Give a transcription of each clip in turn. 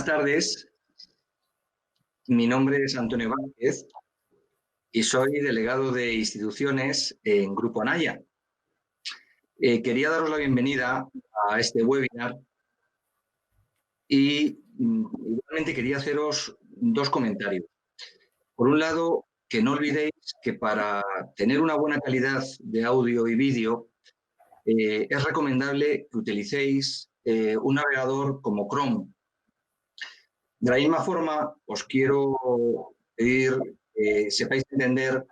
Buenas tardes, mi nombre es Antonio Vázquez y soy delegado de instituciones en Grupo Anaya. Quería daros la bienvenida a este webinar y igualmente quería haceros dos comentarios. Por un lado, que no olvidéis que para tener una buena calidad de audio y vídeo es recomendable que utilicéis un navegador como Chrome. De la misma forma, os quiero pedir que sepáis entender,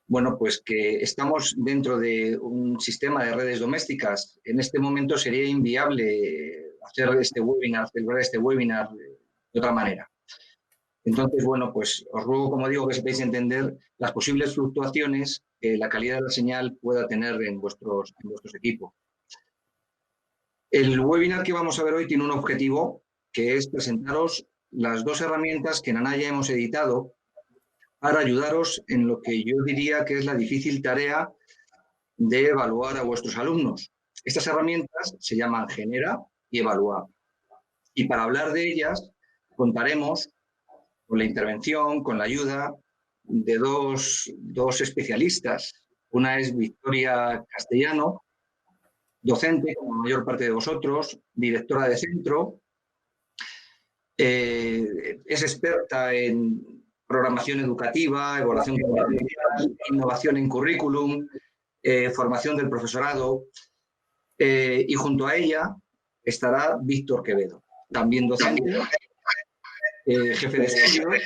bueno, pues que estamos dentro de un sistema de redes domésticas. En este momento sería inviable celebrar este webinar de otra manera. Entonces, bueno, pues os ruego, como digo, que sepáis entender las posibles fluctuaciones que la calidad de la señal pueda tener en vuestros equipos. El webinar que vamos a ver hoy tiene un objetivo, que es presentaros las dos herramientas que en Anaya hemos editado para ayudaros en lo que yo diría que es la difícil tarea de evaluar a vuestros alumnos. Estas herramientas se llaman Genera y Evalúa. Y para hablar de ellas contaremos con la intervención, con la ayuda de dos especialistas. Una es Victoria Castellano, docente, como la mayor parte de vosotros, directora de centro. Es experta en programación educativa, evaluación competencial, innovación en currículum, formación del profesorado. Y junto a ella estará Víctor Quevedo, también docente, jefe de estudios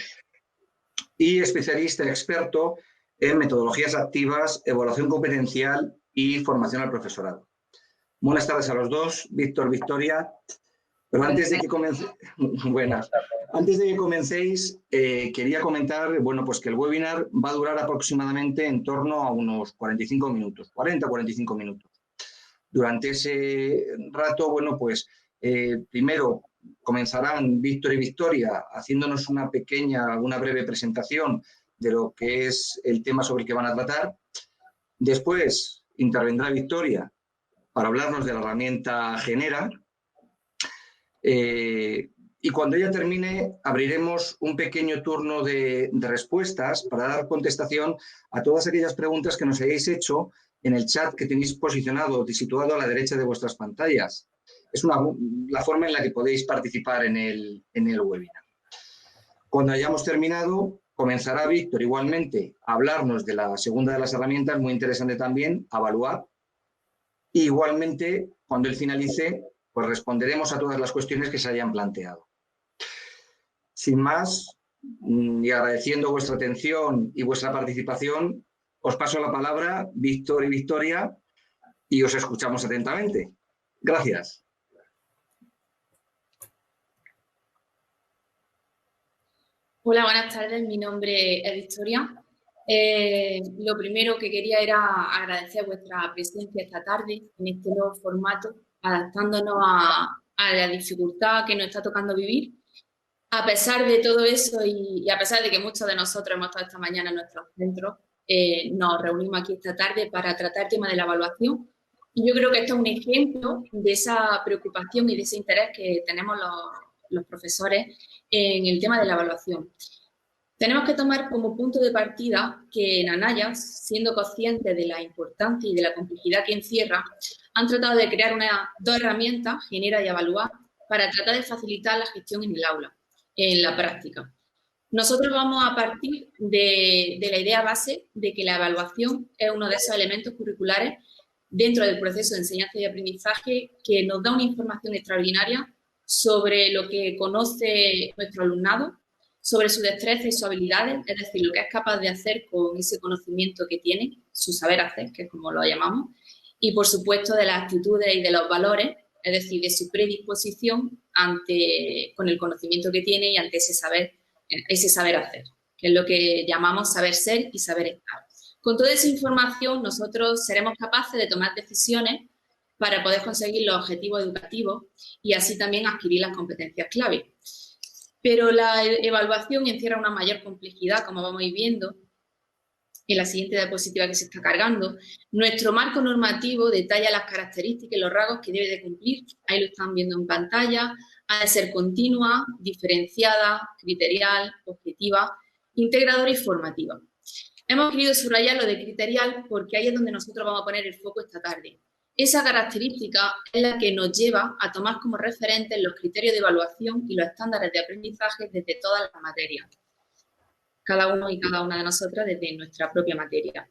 y especialista experto en metodologías activas, evaluación competencial y formación al profesorado. Buenas tardes a los dos, Víctor, Victoria. Pero antes de que comencéis, quería comentar, bueno, pues que el webinar va a durar aproximadamente en torno a unos 45 minutos, 40-45 minutos. Durante ese rato, bueno, pues primero comenzarán Víctor y Victoria haciéndonos una breve presentación de lo que es el tema sobre el que van a tratar. Después intervendrá Victoria para hablarnos de la herramienta Genera. Y cuando ella termine, abriremos un pequeño turno de respuestas para dar contestación a todas aquellas preguntas que nos hayáis hecho en el chat que tenéis posicionado y situado a la derecha de vuestras pantallas. Es la forma en la que podéis participar en el webinar. Cuando hayamos terminado, comenzará Víctor igualmente a hablarnos de la segunda de las herramientas, muy interesante también, Evaluar. Y igualmente, cuando él finalice, pues responderemos a todas las cuestiones que se hayan planteado. Sin más, y agradeciendo vuestra atención y vuestra participación, os paso la palabra, Víctor y Victoria, y os escuchamos atentamente. Gracias. Hola, buenas tardes. Mi nombre es Victoria. Lo primero que quería era agradecer vuestra presencia esta tarde en este nuevo formato, adaptándonos a la dificultad que nos está tocando vivir. A pesar de todo eso y a pesar de que muchos de nosotros hemos estado esta mañana en nuestros centros, nos reunimos aquí esta tarde para tratar el tema de la evaluación. Y yo creo que esto es un ejemplo de esa preocupación y de ese interés que tenemos los profesores en el tema de la evaluación. Tenemos que tomar como punto de partida que en Anaya, siendo conscientes de la importancia y de la complejidad que encierra, han tratado de crear dos herramientas, Genera y Evaluar, para tratar de facilitar la gestión en el aula, en la práctica. Nosotros vamos a partir de la idea base de que la evaluación es uno de esos elementos curriculares dentro del proceso de enseñanza y aprendizaje que nos da una información extraordinaria sobre lo que conoce nuestro alumnado, sobre su destreza y sus habilidades, es decir, lo que es capaz de hacer con ese conocimiento que tiene, su saber hacer, que es como lo llamamos, y por supuesto de las actitudes y de los valores, es decir, de su predisposición con el conocimiento que tiene y ante ese saber hacer, que es lo que llamamos saber ser y saber estar. Con toda esa información nosotros seremos capaces de tomar decisiones para poder conseguir los objetivos educativos y así también adquirir las competencias clave. Pero la evaluación encierra una mayor complejidad, como vamos a ir viendo en la siguiente diapositiva que se está cargando. Nuestro marco normativo detalla las características y los rasgos que debe de cumplir. Ahí lo están viendo en pantalla. Ha de ser continua, diferenciada, criterial, objetiva, integradora y formativa. Hemos querido subrayar lo de criterial porque ahí es donde nosotros vamos a poner el foco esta tarde. Esa característica es la que nos lleva a tomar como referentes los criterios de evaluación y los estándares de aprendizaje desde todas las materias. Cada uno y cada una de nosotras desde nuestra propia materia.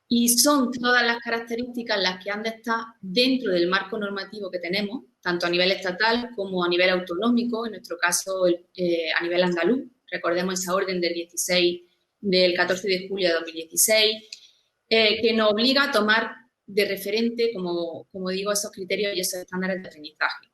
Y son todas las características las que han de estar dentro del marco normativo que tenemos, tanto a nivel estatal como a nivel autonómico, en nuestro caso a nivel andaluz. Recordemos esa orden del 14 de julio de 2016, que nos obliga a tomar de referente, como digo, esos criterios y esos estándares de aprendizaje.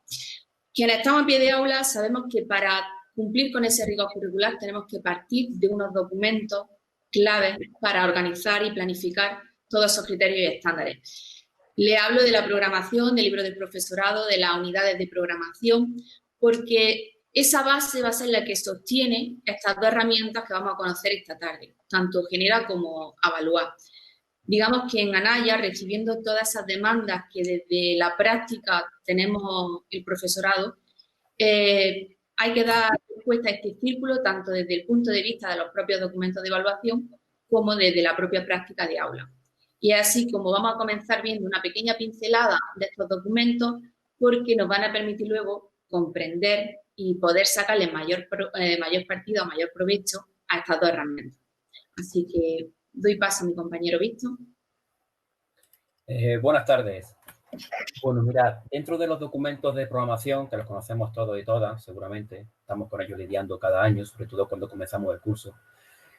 Quienes estamos a pie de aula sabemos que para cumplir con ese rigor curricular tenemos que partir de unos documentos claves para organizar y planificar todos esos criterios y estándares. Le hablo de la programación, del libro del profesorado, de las unidades de programación, porque esa base va a ser la que sostiene estas dos herramientas que vamos a conocer esta tarde, tanto Genera como Evaluar. Digamos que en Anaya, recibiendo todas esas demandas que desde la práctica tenemos el profesorado, hay que dar respuesta a este círculo tanto desde el punto de vista de los propios documentos de evaluación como desde la propia práctica de aula. Y es así como vamos a comenzar viendo una pequeña pincelada de estos documentos porque nos van a permitir luego comprender y poder sacarle mayor partido, mayor provecho a estas dos herramientas. Así que doy paso a mi compañero Víctor. Buenas tardes. Bueno, mirad, dentro de los documentos de programación, que los conocemos todos y todas, seguramente, estamos con ellos lidiando cada año, sobre todo cuando comenzamos el curso,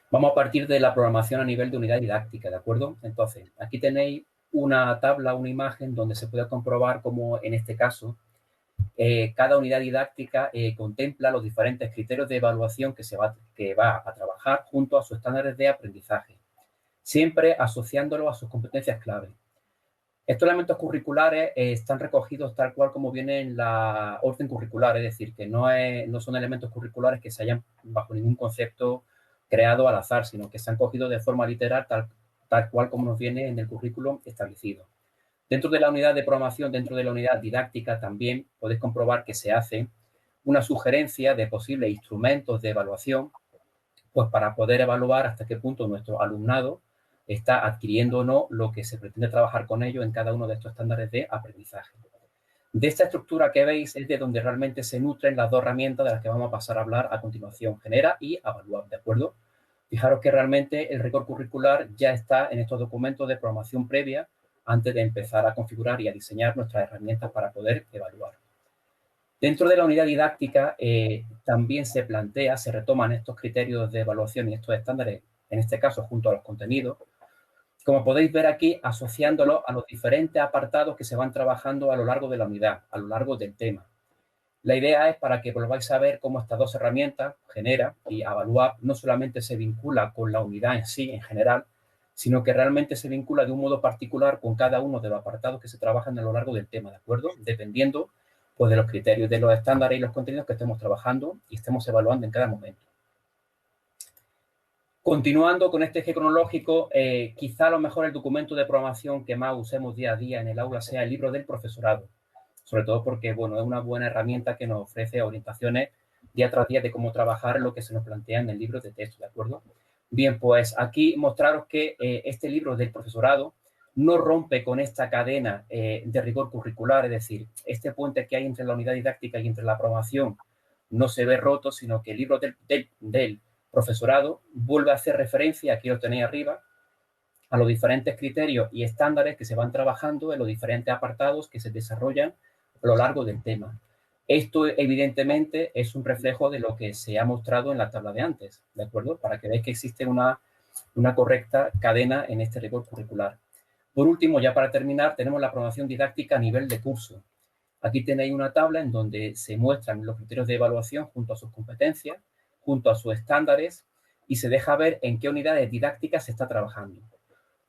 vamos a partir de la programación a nivel de unidad didáctica, ¿de acuerdo? Entonces, aquí tenéis una tabla, una imagen donde se puede comprobar cómo, en este caso, cada unidad didáctica contempla los diferentes criterios de evaluación que va a trabajar junto a sus estándares de aprendizaje, siempre asociándolo a sus competencias clave. Estos elementos curriculares están recogidos tal cual como viene en la orden curricular, es decir, que no son elementos curriculares que se hayan bajo ningún concepto creado al azar, sino que se han cogido de forma literal tal cual como nos viene en el currículum establecido. Dentro de la unidad de programación, dentro de la unidad didáctica también podéis comprobar que se hace una sugerencia de posibles instrumentos de evaluación, pues para poder evaluar hasta qué punto nuestro alumnado está adquiriendo o no lo que se pretende trabajar con ello en cada uno de estos estándares de aprendizaje. De esta estructura que veis es de donde realmente se nutren las dos herramientas de las que vamos a pasar a hablar a continuación, Genera y Evaluar, ¿de acuerdo? Fijaros que realmente el rigor curricular ya está en estos documentos de programación previa antes de empezar a configurar y a diseñar nuestras herramientas para poder evaluar. Dentro de la unidad didáctica también se retoman estos criterios de evaluación y estos estándares, en este caso junto a los contenidos, como podéis ver aquí, asociándolos a los diferentes apartados que se van trabajando a lo largo de la unidad, a lo largo del tema. La idea es para que volváis a ver cómo estas dos herramientas, Genera y Evaluar, no solamente se vincula con la unidad en sí, en general, sino que realmente se vincula de un modo particular con cada uno de los apartados que se trabajan a lo largo del tema, ¿de acuerdo? Dependiendo pues, de los criterios, de los estándares y los contenidos que estemos trabajando y estemos evaluando en cada momento. Continuando con este eje cronológico, quizá a lo mejor el documento de programación que más usemos día a día en el aula sea el libro del profesorado, sobre todo porque, bueno, es una buena herramienta que nos ofrece orientaciones día tras día de cómo trabajar lo que se nos plantea en el libro de texto, ¿de acuerdo? Bien, pues aquí mostraros que este libro del profesorado no rompe con esta cadena de rigor curricular, es decir, este puente que hay entre la unidad didáctica y entre la programación no se ve roto, sino que el libro del profesorado vuelve a hacer referencia, aquí lo tenéis arriba, a los diferentes criterios y estándares que se van trabajando en los diferentes apartados que se desarrollan a lo largo del tema. Esto, evidentemente, es un reflejo de lo que se ha mostrado en la tabla de antes, ¿de acuerdo? Para que veáis que existe una correcta cadena en este rigor curricular. Por último, ya para terminar, tenemos la programación didáctica a nivel de curso. Aquí tenéis una tabla en donde se muestran los criterios de evaluación junto a sus competencias, junto a sus estándares, y se deja ver en qué unidades didácticas se está trabajando.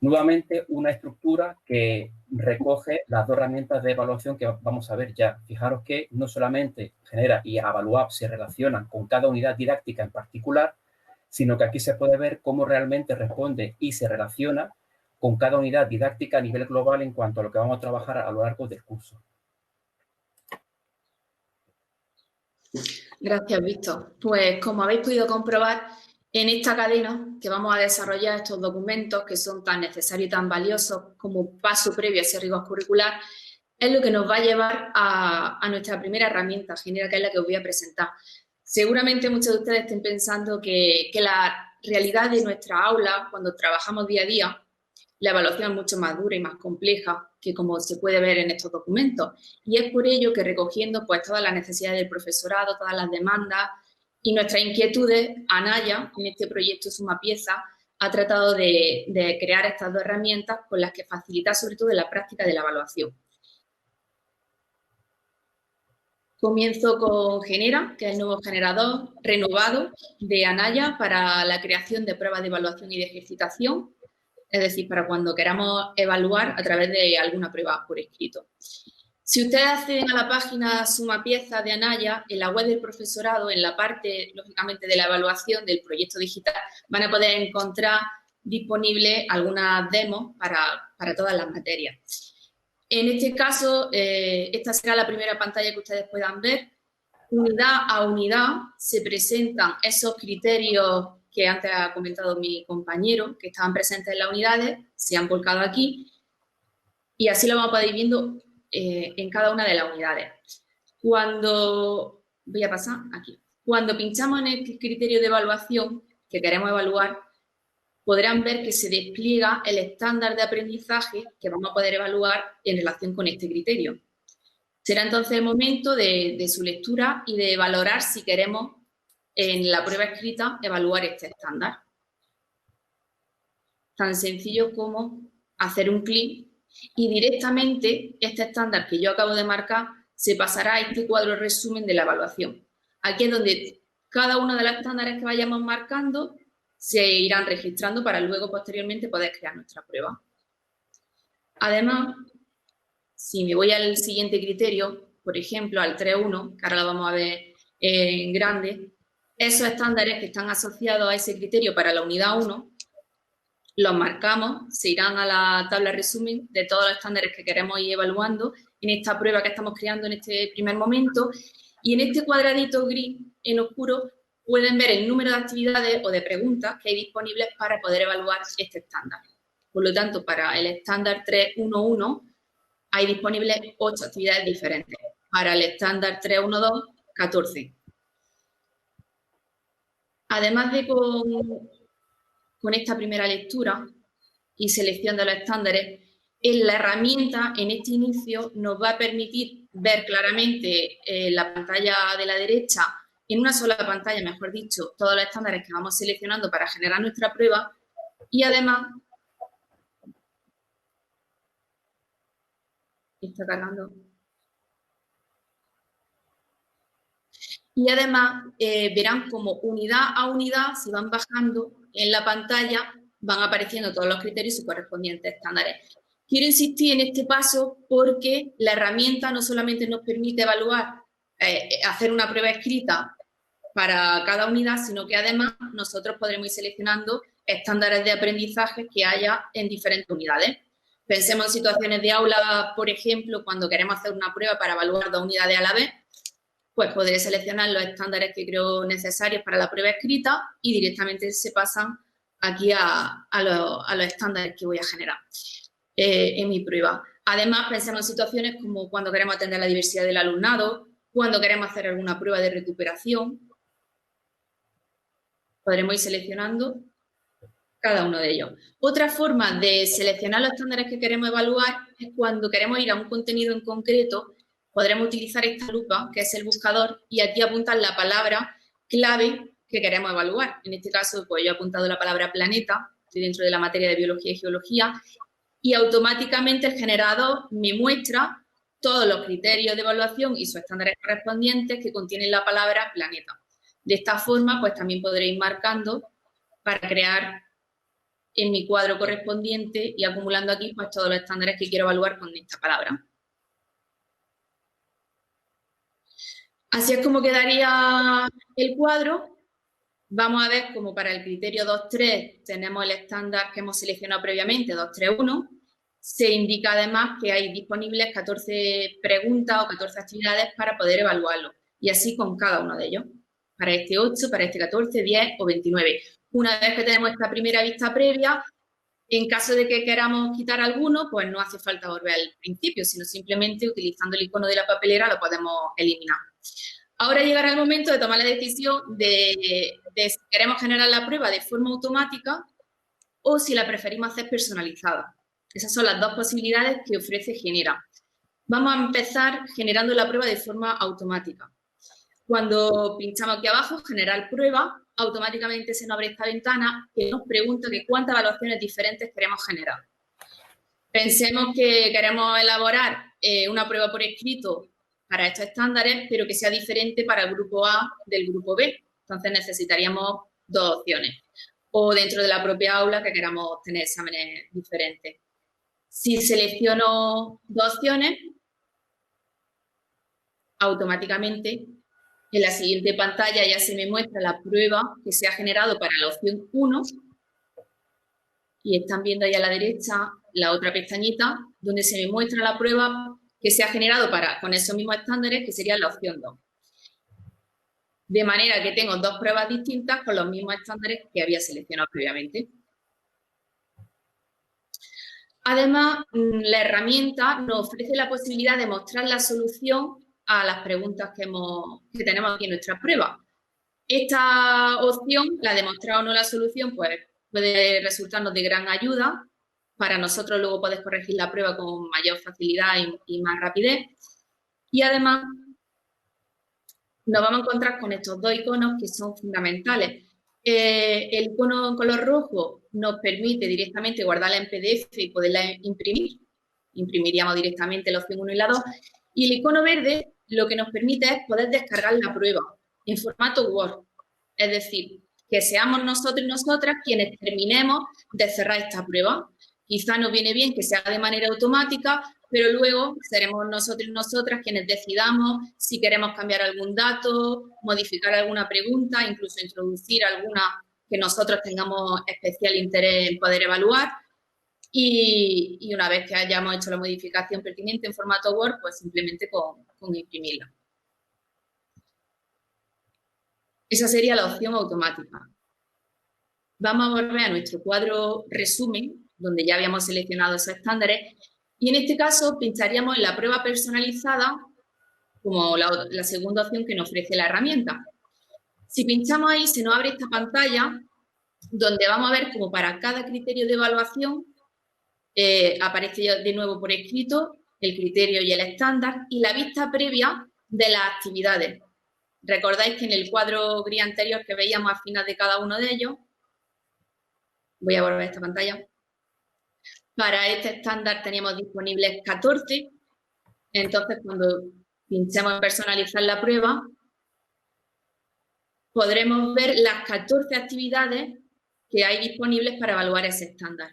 Nuevamente, una estructura que recoge las dos herramientas de evaluación que vamos a ver ya. Fijaros que no solamente Genera y Evaluar se relacionan con cada unidad didáctica en particular, sino que aquí se puede ver cómo realmente responde y se relaciona con cada unidad didáctica a nivel global en cuanto a lo que vamos a trabajar a lo largo del curso. Gracias, Víctor. Pues como habéis podido comprobar, en esta cadena que vamos a desarrollar estos documentos que son tan necesarios y tan valiosos como paso previo a ese rigor curricular, es lo que nos va a llevar a nuestra primera herramienta genérica, que es la que os voy a presentar. Seguramente muchos de ustedes estén pensando que la realidad de nuestra aula, cuando trabajamos día a día, la evaluación es mucho más dura y más compleja que como se puede ver en estos documentos. Y es por ello que recogiendo pues, todas las necesidades del profesorado, todas las demandas y nuestras inquietudes, Anaya, en este proyecto Suma Pieza, ha tratado de crear estas dos herramientas con las que facilitar sobre todo la práctica de la evaluación. Comienzo con Genera, que es el nuevo generador renovado de Anaya para la creación de pruebas de evaluación y de ejercitación, es decir, para cuando queramos evaluar a través de alguna prueba por escrito. Si ustedes acceden a la página Suma Pieza de Anaya, en la web del profesorado, en la parte, lógicamente, de la evaluación del proyecto digital, van a poder encontrar disponibles algunas demos para todas las materias. En este caso, esta será la primera pantalla que ustedes puedan ver. Unidad a unidad se presentan esos criterios que antes ha comentado mi compañero, que estaban presentes en las unidades, se han volcado aquí y así lo vamos a poder ir viendo en cada una de las unidades. Voy a pasar aquí. Cuando pinchamos en el criterio de evaluación que queremos evaluar, podrán ver que se despliega el estándar de aprendizaje que vamos a poder evaluar en relación con este criterio. Será entonces el momento de su lectura y de valorar si queremos en la prueba escrita evaluar este estándar. Tan sencillo como hacer un clic y directamente este estándar que yo acabo de marcar se pasará a este cuadro resumen de la evaluación. Aquí es donde cada uno de los estándares que vayamos marcando se irán registrando para luego posteriormente poder crear nuestra prueba. Además, si me voy al siguiente criterio, por ejemplo, al 3.1, que ahora lo vamos a ver en grande, esos estándares que están asociados a ese criterio para la unidad 1, los marcamos, se irán a la tabla resumen de todos los estándares que queremos ir evaluando en esta prueba que estamos creando en este primer momento, y en este cuadradito gris en oscuro pueden ver el número de actividades o de preguntas que hay disponibles para poder evaluar este estándar. Por lo tanto, para el estándar 3.1.1 hay disponibles 8 actividades diferentes. Para el estándar 3.1.2, 14. Además de con esta primera lectura y selección de los estándares, la herramienta en este inicio nos va a permitir ver claramente la pantalla de la derecha, en una sola pantalla, mejor dicho, todos los estándares que vamos seleccionando para generar nuestra prueba y además está cargando. Y además verán como unidad a unidad, si van bajando en la pantalla, van apareciendo todos los criterios y sus correspondientes estándares. Quiero insistir en este paso porque la herramienta no solamente nos permite evaluar, hacer una prueba escrita para cada unidad, sino que además nosotros podremos ir seleccionando estándares de aprendizaje que haya en diferentes unidades. Pensemos en situaciones de aula, por ejemplo, cuando queremos hacer una prueba para evaluar 2 unidades a la vez, pues podré seleccionar los estándares que creo necesarios para la prueba escrita y directamente se pasan aquí a los estándares que voy a generar en mi prueba. Además, pensemos en situaciones como cuando queremos atender la diversidad del alumnado, cuando queremos hacer alguna prueba de recuperación. Podremos ir seleccionando cada uno de ellos. Otra forma de seleccionar los estándares que queremos evaluar es cuando queremos ir a un contenido en concreto, podremos utilizar esta lupa, que es el buscador, y aquí apuntar la palabra clave que queremos evaluar. En este caso, pues yo he apuntado la palabra planeta, estoy dentro de la materia de biología y geología, y automáticamente el generador me muestra todos los criterios de evaluación y sus estándares correspondientes que contienen la palabra planeta. De esta forma, pues también podré ir marcando para crear en mi cuadro correspondiente y acumulando aquí pues todos los estándares que quiero evaluar con esta palabra. Así es como quedaría el cuadro. Vamos a ver como para el criterio 2.3 tenemos el estándar que hemos seleccionado previamente, 2.3.1. Se indica además que hay disponibles 14 preguntas o 14 actividades para poder evaluarlo. Y Y así con cada uno de ellos. Para este 8, para este 14, 10 o 29. Una vez que tenemos esta primera vista previa, en caso de que queramos quitar alguno, pues no hace falta volver al principio, sino simplemente utilizando el icono de la papelera lo podemos eliminar. Ahora llegará el momento de tomar la decisión de si queremos generar la prueba de forma automática o si la preferimos hacer personalizada. Esas son las dos posibilidades que ofrece Genera. Vamos a empezar generando la prueba de forma automática. Cuando pinchamos aquí abajo, generar prueba, automáticamente se nos abre esta ventana que nos pregunta que cuántas evaluaciones diferentes queremos generar. Pensemos que queremos elaborar una prueba por escrito para estos estándares, pero que sea diferente para el grupo A del grupo B. Entonces necesitaríamos dos opciones. O dentro de la propia aula que queramos tener exámenes diferentes. Si selecciono dos opciones, automáticamente en la siguiente pantalla ya se me muestra la prueba que se ha generado para la opción 1 y están viendo ahí a la derecha la otra pestañita donde se me muestra la prueba que se ha generado con esos mismos estándares que sería la opción 2. De manera que tengo dos pruebas distintas con los mismos estándares que había seleccionado previamente. Además, la herramienta nos ofrece la posibilidad de mostrar la solución a las preguntas que tenemos aquí en nuestra prueba. Esta opción, la de mostrar o no la solución, pues puede resultarnos de gran ayuda para nosotros luego poder corregir la prueba con mayor facilidad y más rapidez. Y además nos vamos a encontrar con estos dos iconos que son fundamentales. El icono en color rojo nos permite directamente guardarla en PDF y poderla imprimir. Imprimiríamos directamente la opción 1 y la 2. Y el icono verde lo que nos permite es poder descargar la prueba en formato Word. Es decir, que seamos nosotros y nosotras quienes terminemos de cerrar esta prueba. Quizá nos viene bien que se haga de manera automática, pero luego seremos nosotros y nosotras quienes decidamos si queremos cambiar algún dato, modificar alguna pregunta, incluso introducir alguna que nosotros tengamos especial interés en poder evaluar. Y una vez que hayamos hecho la modificación pertinente en formato Word, pues simplemente con imprimirla. Esa sería la opción automática. Vamos a volver a nuestro cuadro resumen, donde ya habíamos seleccionado esos estándares, y en este caso pincharíamos en la prueba personalizada como la segunda opción que nos ofrece la herramienta. Si pinchamos ahí, se nos abre esta pantalla donde vamos a ver como para cada criterio de evaluación aparece de nuevo por escrito el criterio y el estándar y la vista previa de las actividades. Recordáis que en el cuadro gris anterior que veíamos al final de cada uno de ellos, voy a volver a esta pantalla, para este estándar teníamos disponibles 14, entonces cuando pinchemos en personalizar la prueba, podremos ver las 14 actividades que hay disponibles para evaluar ese estándar.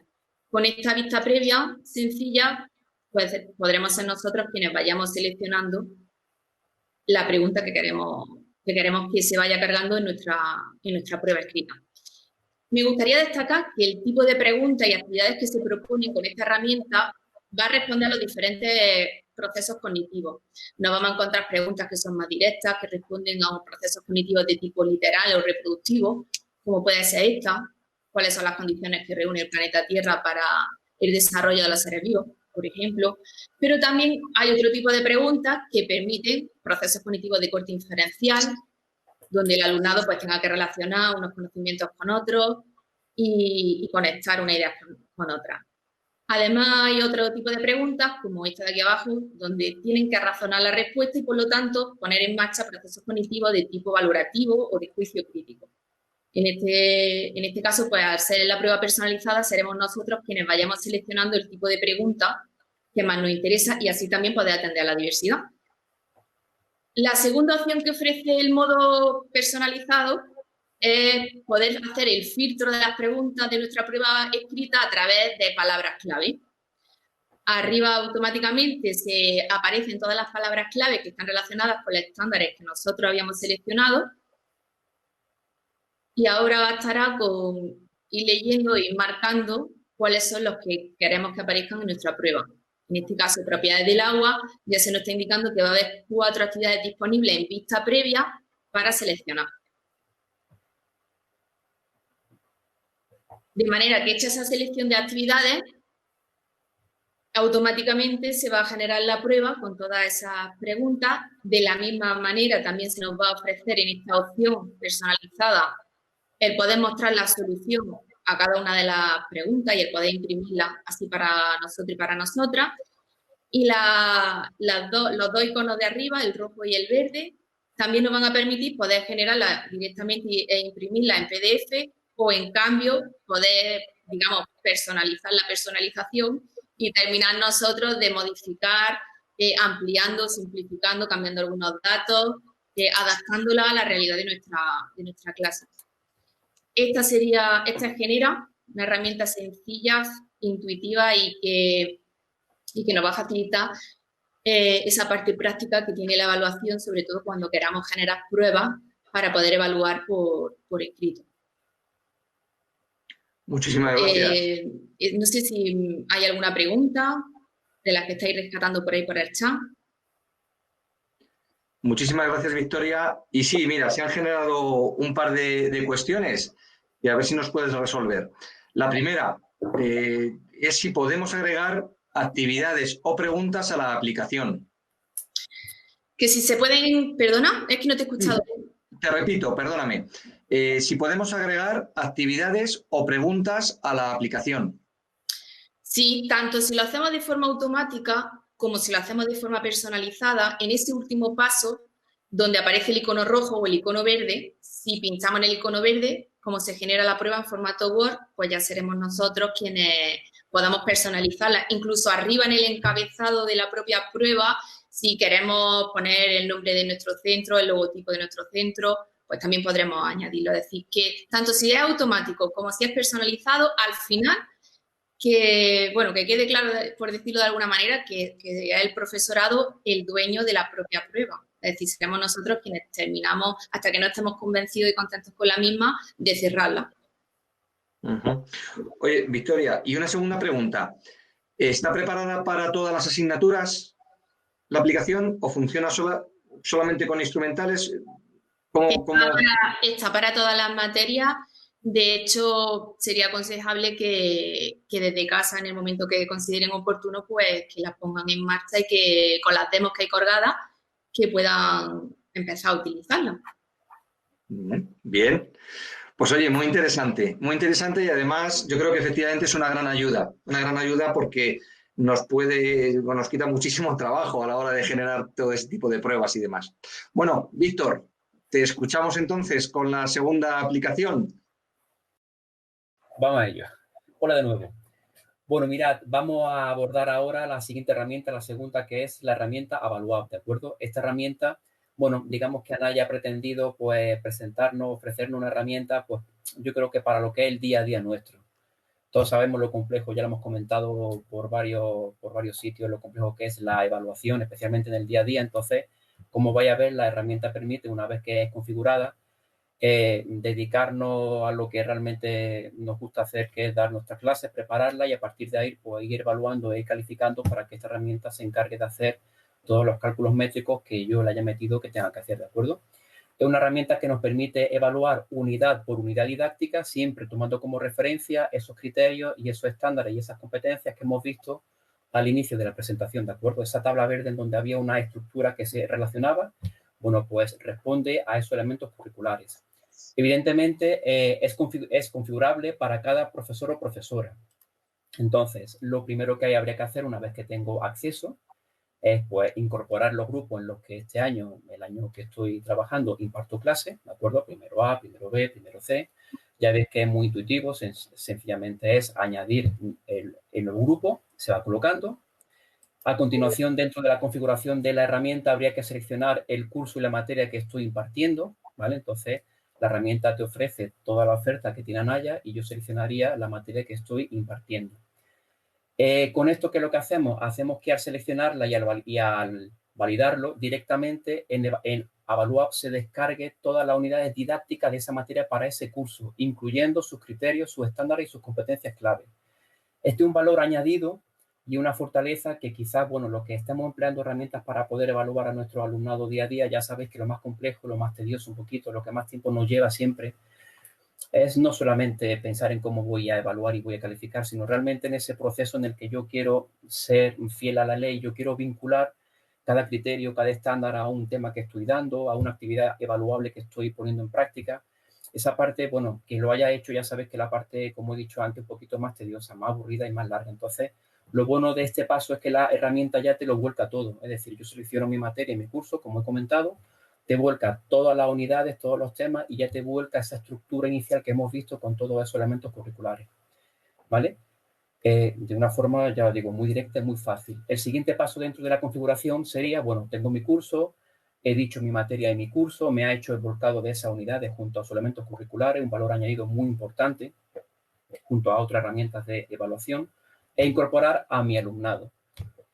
Con esta vista previa sencilla, pues podremos ser nosotros quienes vayamos seleccionando la pregunta que queremos que se vaya cargando en nuestra prueba escrita. Me gustaría destacar que el tipo de preguntas y actividades que se proponen con esta herramienta va a responder a los diferentes procesos cognitivos. Nos vamos a encontrar preguntas que son más directas, que responden a procesos cognitivos de tipo literal o reproductivo, como puede ser esta, cuáles son las condiciones que reúne el planeta Tierra para el desarrollo de los seres vivos, por ejemplo. Pero también hay otro tipo de preguntas que permiten procesos cognitivos de corte inferencial, donde el alumnado pues tenga que relacionar unos conocimientos con otros y conectar una idea con otra. Además, hay otro tipo de preguntas, como esta de aquí abajo, donde tienen que razonar la respuesta y, por lo tanto, poner en marcha procesos cognitivos de tipo valorativo o de juicio crítico. En este caso, pues al ser la prueba personalizada, seremos nosotros quienes vayamos seleccionando el tipo de pregunta que más nos interesa y así también poder atender a la diversidad. La segunda opción que ofrece el modo personalizado es poder hacer el filtro de las preguntas de nuestra prueba escrita a través de palabras clave. Arriba automáticamente se aparecen todas las palabras clave que están relacionadas con los estándares que nosotros habíamos seleccionado y ahora bastará con ir leyendo y marcando cuáles son los que queremos que aparezcan en nuestra prueba. en este caso propiedades del agua, ya se nos está indicando que va a haber 4 actividades disponibles en vista previa para seleccionar. De manera que hecha esa selección de actividades, automáticamente se va a generar la prueba con todas esas preguntas. De la misma manera también se nos va a ofrecer en esta opción personalizada el poder mostrar la solución a cada una de las preguntas y el poder imprimirla así para nosotros y para nosotras. Y los dos iconos de arriba, el rojo y el verde, también nos van a permitir poder generarla directamente e imprimirla en PDF o, en cambio, poder, digamos, personalizar la personalización y terminar nosotros de modificar, ampliando, simplificando, cambiando algunos datos, adaptándola a la realidad de nuestra clase. Esta genera una herramienta sencilla, intuitiva y que nos va a facilitar esa parte práctica que tiene la evaluación, sobre todo cuando queramos generar pruebas para poder evaluar por escrito. Muchísimas gracias. No sé si hay alguna pregunta de las que estáis rescatando por ahí por el chat. Muchísimas gracias, Victoria. Y sí, mira, se han generado un par de cuestiones y a ver si nos puedes resolver. La primera es si podemos agregar actividades o preguntas a la aplicación. Que si se pueden... Perdona, es que no te he escuchado. Te repito, perdóname. Si podemos agregar actividades o preguntas a la aplicación. Sí, tanto si lo hacemos de forma automática como si lo hacemos de forma personalizada, en ese último paso, donde aparece el icono rojo o el icono verde, si pinchamos en el icono verde, como se genera la prueba en formato Word, pues ya seremos nosotros quienes podamos personalizarla. Incluso arriba en el encabezado de la propia prueba, si queremos poner el nombre de nuestro centro, el logotipo de nuestro centro, pues también podremos añadirlo. Es decir, que tanto si es automático como si es personalizado, al final, que quede claro, por decirlo de alguna manera, que es el profesorado el dueño de la propia prueba. Es decir, seremos nosotros quienes terminamos, hasta que no estemos convencidos y contentos con la misma, de cerrarla. Oye, Victoria, y una segunda pregunta. ¿Está preparada para todas las asignaturas la aplicación o funciona solamente con instrumentales? Está para todas las materias. De hecho, sería aconsejable que desde casa, en el momento que consideren oportuno, pues que las pongan en marcha y que con las demos que hay colgadas, que puedan empezar a utilizarlas. Bien. Pues oye, muy interesante y además yo creo que efectivamente es una gran ayuda porque nos quita muchísimo trabajo a la hora de generar todo ese tipo de pruebas y demás. Bueno, Víctor, te escuchamos entonces con la segunda aplicación. Vamos a ello. Hola de nuevo. Bueno, mirad, vamos a abordar ahora la siguiente herramienta, la segunda, que es la herramienta Avaluap, ¿de acuerdo? Esta herramienta, bueno, digamos que Anaya ha pretendido, pues, ofrecernos una herramienta, pues, yo creo que para lo que es el día a día nuestro. Todos sabemos lo complejo, ya lo hemos comentado por varios sitios, lo complejo que es la evaluación, especialmente en el día a día. Entonces, como vais a ver, la herramienta permite, una vez que es configurada, dedicarnos a lo que realmente nos gusta hacer, que es dar nuestras clases, prepararlas y a partir de ahí pues, ir evaluando e ir calificando para que esta herramienta se encargue de hacer todos los cálculos métricos que yo le haya metido que tenga que hacer, ¿de acuerdo? Es una herramienta que nos permite evaluar unidad por unidad didáctica, siempre tomando como referencia esos criterios y esos estándares y esas competencias que hemos visto al inicio de la presentación, ¿de acuerdo? Esa tabla verde en donde había una estructura que se relacionaba, bueno, pues responde a esos elementos curriculares. Evidentemente, es configurable para cada profesor o profesora. Entonces, lo primero que habría que hacer una vez que tengo acceso es pues, incorporar los grupos en los que este año, el año que estoy trabajando, imparto clase, ¿de acuerdo? Primero A, primero B, primero C. Ya veis que es muy intuitivo, sencillamente es añadir el nuevo grupo, se va colocando. A continuación, dentro de la configuración de la herramienta, habría que seleccionar el curso y la materia que estoy impartiendo, ¿vale? Entonces, la herramienta te ofrece toda la oferta que tiene Anaya y yo seleccionaría la materia que estoy impartiendo. Con esto, ¿qué es lo que hacemos? Hacemos que al seleccionarla y al validarlo directamente en Avaluap se descargue todas las unidades didácticas de esa materia para ese curso, incluyendo sus criterios, sus estándares y sus competencias clave. Este es un valor añadido y una fortaleza que quizás, bueno, los que estamos empleando herramientas para poder evaluar a nuestro alumnado día a día, ya sabéis que lo más complejo, lo más tedioso un poquito, lo que más tiempo nos lleva siempre, es no solamente pensar en cómo voy a evaluar y voy a calificar, sino realmente en ese proceso en el que yo quiero ser fiel a la ley, yo quiero vincular cada criterio, cada estándar a un tema que estoy dando, a una actividad evaluable que estoy poniendo en práctica. Esa parte, bueno, quien lo haya hecho ya sabes que la parte, como he dicho antes, un poquito más tediosa, más aburrida y más larga. Entonces, lo bueno de este paso es que la herramienta ya te lo vuelca todo. Es decir, yo selecciono mi materia y mi curso, como he comentado, te vuelca todas las unidades, todos los temas y ya te vuelca esa estructura inicial que hemos visto con todos esos elementos curriculares, ¿vale? De una forma, ya os digo, muy directa y muy fácil. El siguiente paso dentro de la configuración sería, bueno, tengo mi curso, he dicho mi materia y mi curso, me ha hecho el volcado de esas unidades junto a sus elementos curriculares, un valor añadido muy importante, junto a otras herramientas de evaluación, e incorporar a mi alumnado.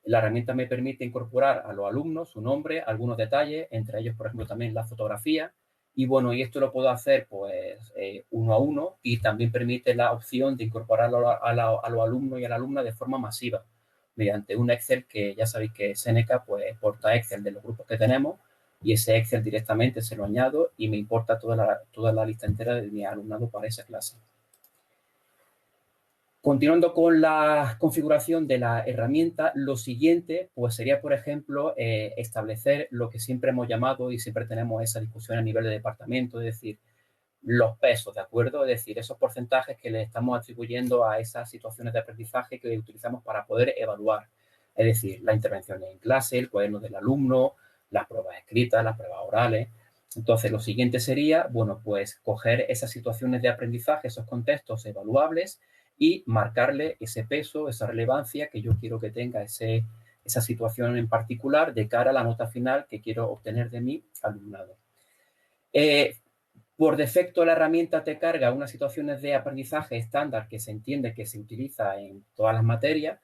La herramienta me permite incorporar a los alumnos su nombre, algunos detalles, entre ellos, por ejemplo, también la fotografía. Y bueno, y esto lo puedo hacer pues uno a uno y también permite la opción de incorporarlo a los alumnos y a la alumna de forma masiva mediante un Excel que ya sabéis que Seneca pues porta Excel de los grupos que tenemos y ese Excel directamente se lo añado y me importa toda la lista entera de mi alumnado para esa clase. Continuando con la configuración de la herramienta, lo siguiente pues sería, por ejemplo, establecer lo que siempre hemos llamado y siempre tenemos esa discusión a nivel de departamento, es decir, los pesos, ¿de acuerdo? Es decir, esos porcentajes que le estamos atribuyendo a esas situaciones de aprendizaje que utilizamos para poder evaluar. Es decir, las intervenciones en clase, el cuaderno del alumno, las pruebas escritas, las pruebas orales. Entonces, lo siguiente sería, bueno, pues coger esas situaciones de aprendizaje, esos contextos evaluables y marcarle ese peso, esa relevancia que yo quiero que tenga esa situación en particular de cara a la nota final que quiero obtener de mi alumnado. Por defecto, la herramienta te carga unas situaciones de aprendizaje estándar que se entiende que se utiliza en todas las materias,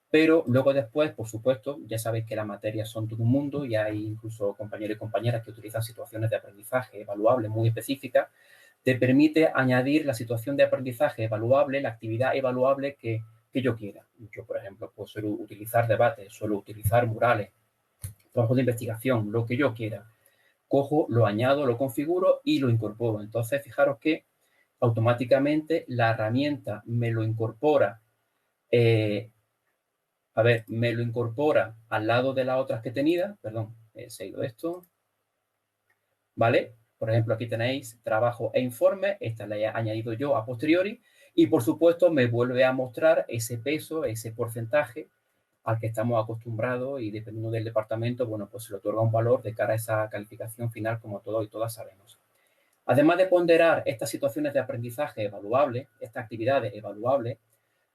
pero luego después, por supuesto, ya sabéis que las materias son todo un mundo y hay incluso compañeros y compañeras que utilizan situaciones de aprendizaje evaluables muy específicas. Te permite añadir la situación de aprendizaje evaluable, la actividad evaluable que yo quiera. Yo, por ejemplo, pues suelo utilizar debates, suelo utilizar murales, trabajos de investigación, lo que yo quiera. Cojo, lo añado, lo configuro y lo incorporo. Entonces, fijaros que automáticamente la herramienta me lo incorpora, me lo incorpora al lado de las otras que tenía, perdón, se ha ido esto, ¿vale? Por ejemplo, aquí tenéis trabajo e informe, esta la he añadido yo a posteriori y, por supuesto, me vuelve a mostrar ese peso, ese porcentaje al que estamos acostumbrados y dependiendo del departamento, bueno, pues se le otorga un valor de cara a esa calificación final como todos y todas sabemos. Además de ponderar estas situaciones de aprendizaje evaluable, estas actividades evaluables,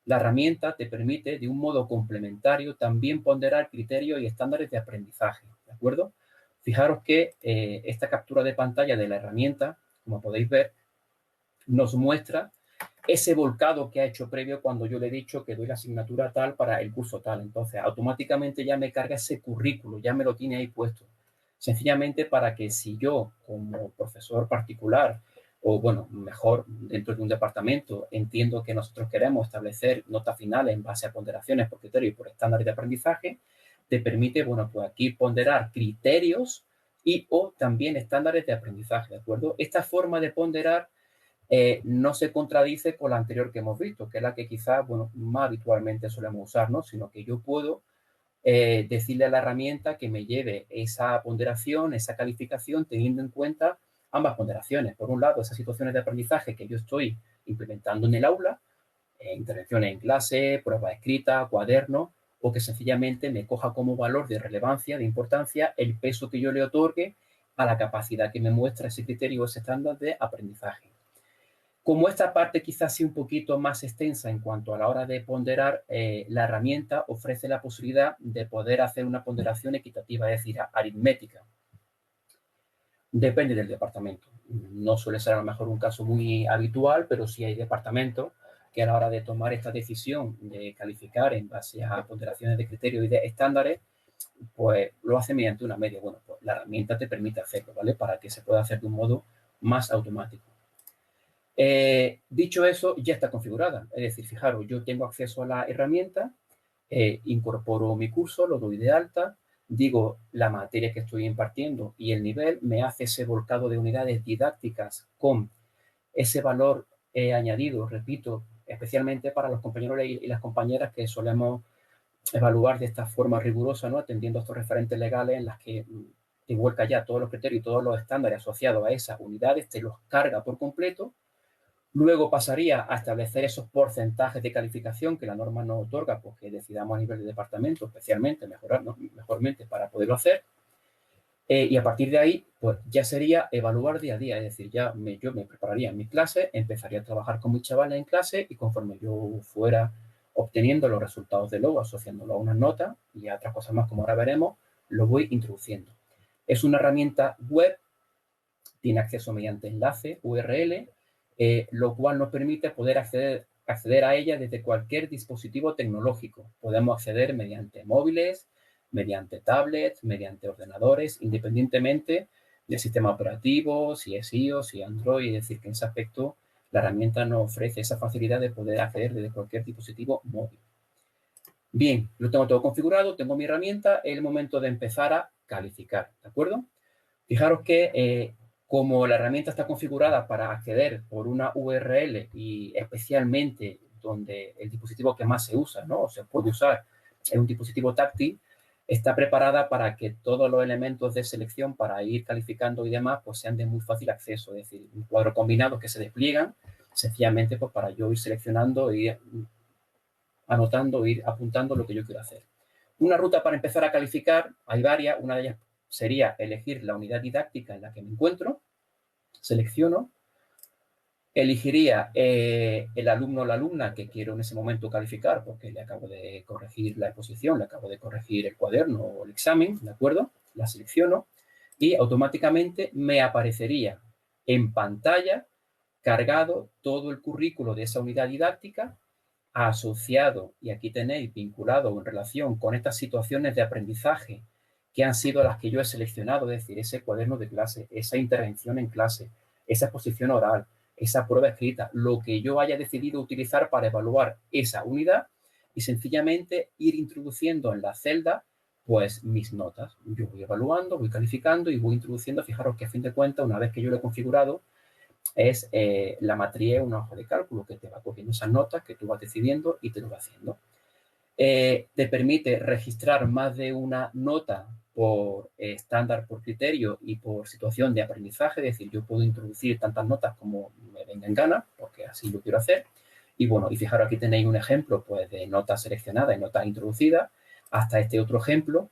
la herramienta te permite de un modo complementario también ponderar criterios y estándares de aprendizaje, ¿de acuerdo? Fijaros que esta captura de pantalla de la herramienta, como podéis ver, nos muestra ese volcado que ha hecho previo cuando yo le he dicho que doy la asignatura tal para el curso tal. Entonces, automáticamente ya me carga ese currículo, ya me lo tiene ahí puesto. Sencillamente para que si yo, como profesor particular, o bueno, mejor dentro de un departamento, entiendo que nosotros queremos establecer notas finales en base a ponderaciones por criterio y por estándares de aprendizaje, te permite, bueno, pues aquí ponderar criterios y o también estándares de aprendizaje, ¿de acuerdo? Esta forma de ponderar no se contradice con la anterior que hemos visto, que es la que quizás, bueno, más habitualmente solemos usar, ¿no? Sino que yo puedo decirle a la herramienta que me lleve esa ponderación, esa calificación, teniendo en cuenta ambas ponderaciones. Por un lado, esas situaciones de aprendizaje que yo estoy implementando en el aula, intervenciones en clase, pruebas escritas, cuadernos, o que sencillamente me coja como valor de relevancia, de importancia, el peso que yo le otorgue a la capacidad que me muestra ese criterio, ese estándar de aprendizaje. Como esta parte quizás sea un poquito más extensa en cuanto a la hora de ponderar, la herramienta ofrece la posibilidad de poder hacer una ponderación equitativa, es decir, aritmética. Depende del departamento. No suele ser a lo mejor un caso muy habitual, pero sí hay departamentos que a la hora de tomar esta decisión de calificar en base a ponderaciones de criterios y de estándares, pues lo hace mediante una media. Bueno, pues la herramienta te permite hacerlo, ¿vale? Para que se pueda hacer de un modo más automático. Dicho eso, ya está configurada. Es decir, fijaros, yo tengo acceso a la herramienta, Incorporo mi curso, lo doy de alta, digo la materia que estoy impartiendo y el nivel, me hace ese volcado de unidades didácticas con ese valor añadido, repito, especialmente para los compañeros y las compañeras que solemos evaluar de esta forma rigurosa, ¿no? Atendiendo a estos referentes legales en las que te vuelca ya todos los criterios y todos los estándares asociados a esas unidades, te los carga por completo. Luego pasaría a establecer esos porcentajes de calificación que la norma nos otorga, porque decidamos a nivel de departamento, especialmente, mejormente para poderlo hacer. Y a partir de ahí, pues ya sería evaluar día a día, es decir, yo me prepararía en mi clase, empezaría a trabajar con mis chavales en clase y conforme yo fuera obteniendo los resultados de luego, asociándolo a unas notas y a otras cosas más, como ahora veremos, lo voy introduciendo. Es una herramienta web, tiene acceso mediante enlace, URL, lo cual nos permite poder acceder a ella desde cualquier dispositivo tecnológico. Podemos acceder mediante móviles, mediante tablets, mediante ordenadores, independientemente del sistema operativo, si es iOS, si es Android, es decir, que en ese aspecto la herramienta nos ofrece esa facilidad de poder acceder desde cualquier dispositivo móvil. Bien, lo tengo todo configurado, tengo mi herramienta, es el momento de empezar a calificar, ¿de acuerdo? Fijaros que como la herramienta está configurada para acceder por una URL y especialmente donde el dispositivo que más se usa, ¿no? O se puede usar es un dispositivo táctil, está preparada para que todos los elementos de selección para ir calificando y demás pues sean de muy fácil acceso, es decir, un cuadro combinado que se despliegan sencillamente pues para yo ir seleccionando, ir anotando, ir apuntando lo que yo quiero hacer. Una ruta para empezar a calificar, hay varias, una de ellas sería elegir la unidad didáctica en la que me encuentro, selecciono, elegiría el alumno o la alumna que quiero en ese momento calificar porque le acabo de corregir la exposición, le acabo de corregir el cuaderno o el examen, ¿de acuerdo? La selecciono y automáticamente me aparecería en pantalla cargado todo el currículo de esa unidad didáctica asociado, y aquí tenéis vinculado en relación con estas situaciones de aprendizaje que han sido las que yo he seleccionado, es decir, ese cuaderno de clase, esa intervención en clase, esa exposición oral, esa prueba escrita, lo que yo haya decidido utilizar para evaluar esa unidad y sencillamente ir introduciendo en la celda pues mis notas. Yo voy evaluando, voy calificando y voy introduciendo. Fijaros que a fin de cuentas, una vez que yo lo he configurado, es la matriz, una hoja de cálculo que te va cogiendo esas notas que tú vas decidiendo y te lo va haciendo. Te permite registrar más de una nota por estándar, por criterio y por situación de aprendizaje, es decir, yo puedo introducir tantas notas como me venga en gana, porque así lo quiero hacer. Y bueno, y fijaros, aquí tenéis un ejemplo pues, de notas seleccionadas y notas introducidas, hasta este otro ejemplo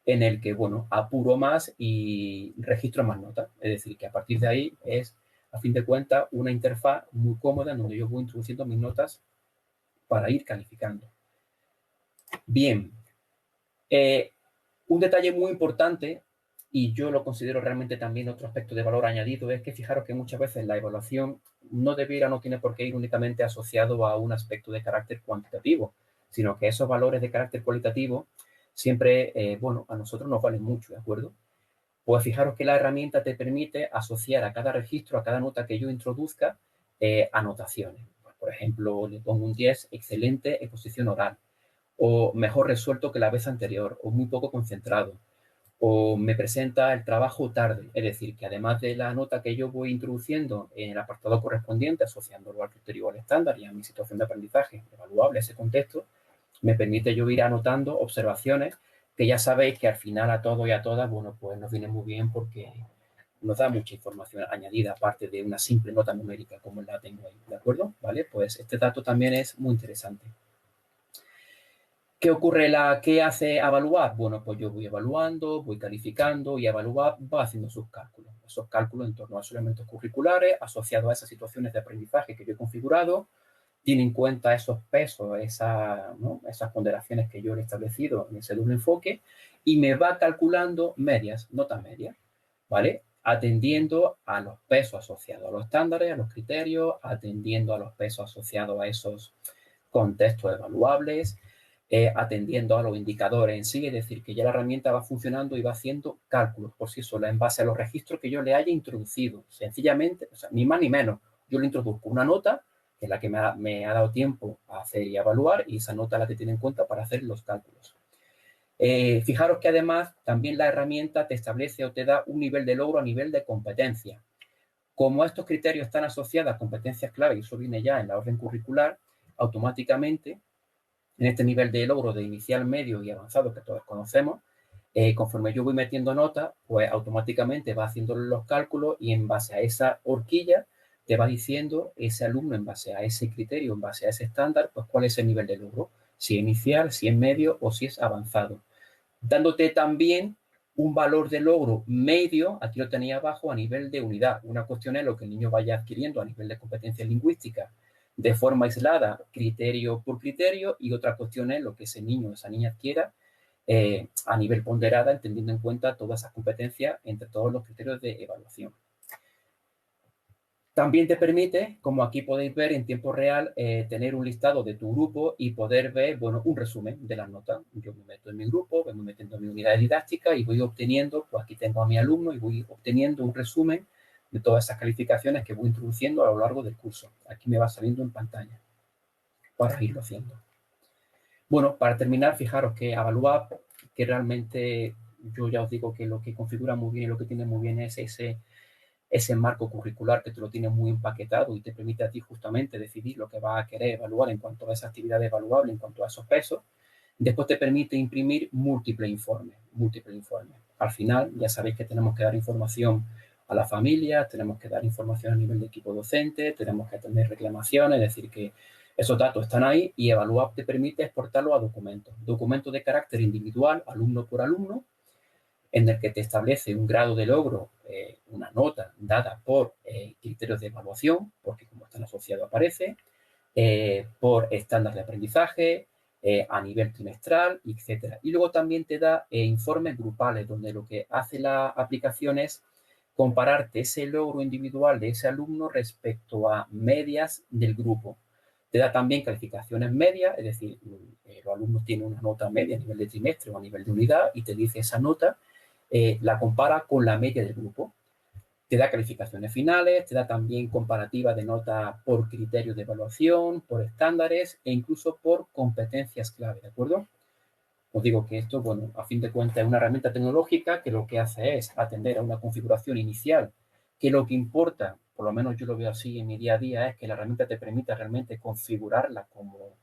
en el que, bueno, apuro más y registro más notas. Es decir, que a partir de ahí es, a fin de cuentas, una interfaz muy cómoda en donde yo voy introduciendo mis notas para ir calificando. Bien, un detalle muy importante, y yo lo considero realmente también otro aspecto de valor añadido, es que fijaros que muchas veces la evaluación no tiene por qué ir únicamente asociado a un aspecto de carácter cuantitativo, sino que esos valores de carácter cualitativo siempre, bueno, a nosotros nos valen mucho, ¿de acuerdo? Pues fijaros que la herramienta te permite asociar a cada registro, a cada nota que yo introduzca, anotaciones. Por ejemplo, le pongo un 10, excelente exposición oral, o mejor resuelto que la vez anterior, o muy poco concentrado, o me presenta el trabajo tarde. Es decir, que además de la nota que yo voy introduciendo en el apartado correspondiente, asociándolo al criterio o al estándar y a mi situación de aprendizaje evaluable, ese contexto, me permite yo ir anotando observaciones que ya sabéis que al final a todos y a todas, bueno, pues nos viene muy bien porque nos da mucha información añadida, aparte de una simple nota numérica como la tengo ahí, ¿de acuerdo? ¿Vale? Pues este dato también es muy interesante. ¿Qué ocurre? ¿Qué hace evaluar? Bueno, pues yo voy evaluando, voy calificando y evaluar va haciendo sus cálculos. Esos cálculos en torno a esos elementos curriculares asociados a esas situaciones de aprendizaje que yo he configurado, tiene en cuenta esos pesos, esas ponderaciones que yo he establecido en ese doble enfoque y me va calculando medias, notas medias, ¿vale? Atendiendo a los pesos asociados a los estándares, a los criterios, atendiendo a los pesos asociados a esos contextos evaluables, atendiendo a los indicadores en sí, es decir, que ya la herramienta va funcionando y va haciendo cálculos por sí sola en base a los registros que yo le haya introducido. Sencillamente, o sea, ni más ni menos, yo le introduzco una nota que es la que me ha dado tiempo a hacer y a evaluar, y esa nota es la que tiene en cuenta para hacer los cálculos. Fijaros que además también la herramienta te establece o te da un nivel de logro a nivel de competencia. Como estos criterios están asociados a competencias clave, y eso viene ya en la orden curricular, automáticamente, en este nivel de logro de inicial, medio y avanzado que todos conocemos, conforme yo voy metiendo notas, pues automáticamente va haciendo los cálculos y en base a esa horquilla te va diciendo ese alumno, en base a ese criterio, en base a ese estándar, pues cuál es el nivel de logro, si es inicial, si es medio o si es avanzado. Dándote también un valor de logro medio, aquí lo tenía abajo, a nivel de unidad. Una cuestión es lo que el niño vaya adquiriendo a nivel de competencia lingüística de forma aislada, criterio por criterio, y otra cuestión es lo que ese niño o esa niña adquiera a nivel ponderada, entendiendo en cuenta todas esas competencias entre todos los criterios de evaluación. También te permite, como aquí podéis ver en tiempo real, tener un listado de tu grupo y poder ver, bueno, un resumen de las notas. Yo me meto en mi grupo, me voy metiendo en mi unidad didáctica y voy obteniendo, pues aquí tengo a mi alumno y voy obteniendo un resumen de todas esas calificaciones que voy introduciendo a lo largo del curso. Aquí me va saliendo en pantalla para irlo haciendo. Bueno, para terminar, fijaros que Avaluap, que realmente yo ya os digo que lo que configura muy bien y lo que tiene muy bien es ese marco curricular que te lo tiene muy empaquetado y te permite a ti justamente decidir lo que vas a querer evaluar en cuanto a esa actividad evaluable, en cuanto a esos pesos. Después te permite imprimir múltiples informes. Al final, ya sabéis que tenemos que dar información a la familia, tenemos que dar información a nivel de equipo docente, tenemos que atender reclamaciones, es decir, que esos datos están ahí y Avaluap te permite exportarlo a documentos. Documentos de carácter individual, alumno por alumno, en el que te establece un grado de logro, una nota dada por criterios de evaluación, porque como están asociados aparece, por estándar de aprendizaje, a nivel trimestral, etc. Y luego también te da informes grupales, donde lo que hace la aplicación es compararte ese logro individual de ese alumno respecto a medias del grupo. Te da también calificaciones medias, es decir, los alumnos tienen una nota media a nivel de trimestre o a nivel de unidad y te dice esa nota, la compara con la media del grupo. Te da calificaciones finales, te da también comparativa de notas por criterios de evaluación, por estándares e incluso por competencias clave, ¿de acuerdo? Os digo que esto, bueno, a fin de cuentas es una herramienta tecnológica que lo que hace es atender a una configuración inicial, que lo que importa, por lo menos yo lo veo así en mi día a día, es que la herramienta te permita realmente configurarla como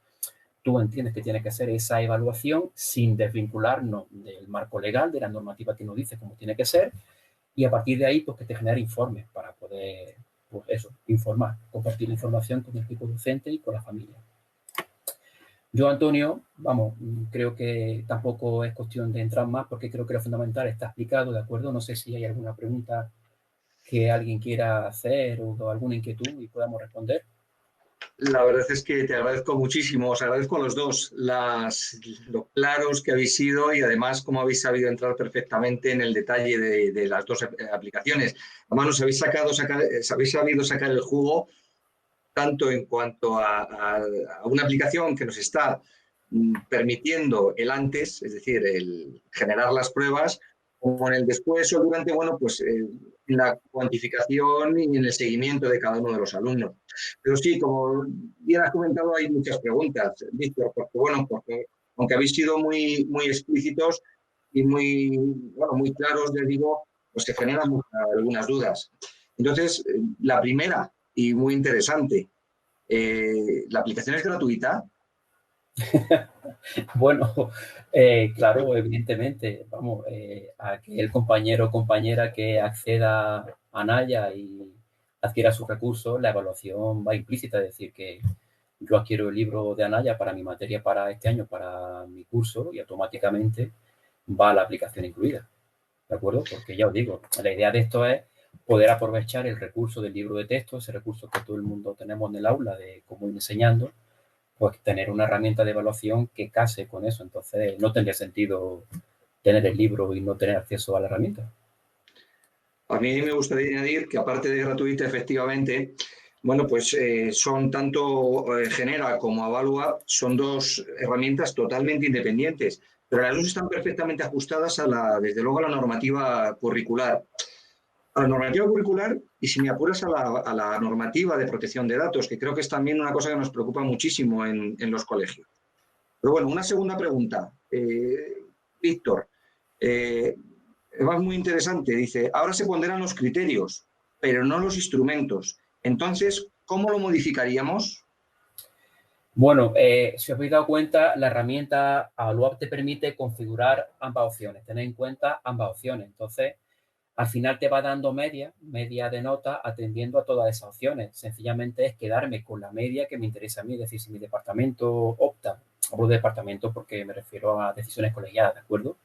tú entiendes que tiene que ser esa evaluación sin desvincularnos del marco legal, de la normativa que nos dice cómo tiene que ser, y a partir de ahí, pues que te genere informes para poder, pues eso, informar, compartir la información con el equipo docente y con la familia. Yo, Antonio, vamos, creo que tampoco es cuestión de entrar más porque creo que lo fundamental está explicado, ¿de acuerdo? No sé si hay alguna pregunta que alguien quiera hacer o alguna inquietud y podamos responder. La verdad es que te agradezco muchísimo, os agradezco a los dos lo claros que habéis sido y además cómo habéis sabido entrar perfectamente en el detalle de las dos aplicaciones. Además, nos habéis sabido sacar el jugo tanto en cuanto a una aplicación que nos está permitiendo el antes, es decir, el generar las pruebas, como en el después o durante, bueno, pues en la cuantificación y en el seguimiento de cada uno de los alumnos. Pero sí, como bien has comentado, hay muchas preguntas, Víctor, porque aunque habéis sido muy explícitos y muy claros, les digo, pues se generan algunas dudas. Entonces, la primera, y muy interesante, ¿la aplicación es gratuita? Bueno, claro, evidentemente, vamos, aquel compañero o compañera que acceda a Naya y adquiera sus recursos, la evaluación va implícita, es decir, que yo adquiero el libro de Anaya para mi materia para este año, para mi curso, y automáticamente va la aplicación incluida, ¿de acuerdo? Porque ya os digo, la idea de esto es poder aprovechar el recurso del libro de texto, ese recurso que todo el mundo tenemos en el aula de cómo ir enseñando, pues tener una herramienta de evaluación que case con eso. Entonces, no tendría sentido tener el libro y no tener acceso a la herramienta. A mí me gustaría añadir que aparte de gratuita, efectivamente, bueno, pues son tanto Genera como Avaluap, son dos herramientas totalmente independientes, pero las dos están perfectamente ajustadas desde luego, a la normativa curricular. A la normativa curricular y si me apuras a la normativa de protección de datos, que creo que es también una cosa que nos preocupa muchísimo en los colegios. Pero bueno, una segunda pregunta. Víctor, es muy interesante. Dice, ahora se ponderan los criterios, pero no los instrumentos. Entonces, ¿cómo lo modificaríamos? Bueno, si os habéis dado cuenta, la herramienta Evaluar te permite configurar ambas opciones, tener en cuenta ambas opciones. Entonces, al final te va dando media de nota atendiendo a todas esas opciones. Sencillamente es quedarme con la media que me interesa a mí. Es decir, si mi departamento opta, hablo de departamento porque me refiero a decisiones colegiadas, ¿de acuerdo?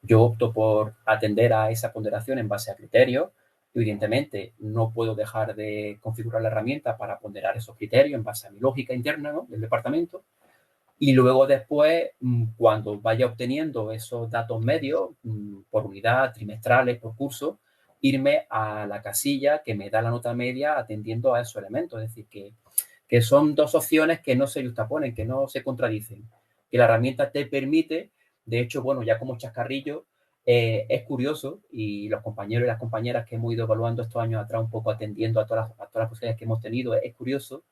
Yo opto por atender a esa ponderación en base a criterios. Evidentemente, no puedo dejar de configurar la herramienta para ponderar esos criterios en base a mi lógica interna, ¿no?, del departamento. Y luego después, cuando vaya obteniendo esos datos medios por unidad, trimestrales, por curso, irme a la casilla que me da la nota media atendiendo a esos elementos. Es decir, que son dos opciones que no se justaponen, que no se contradicen. Que la herramienta te permite, de hecho, bueno, ya como chascarrillo, es curioso, y los compañeros y las compañeras que hemos ido evaluando estos años atrás, un poco atendiendo a todas las posibilidades que hemos tenido, es curioso.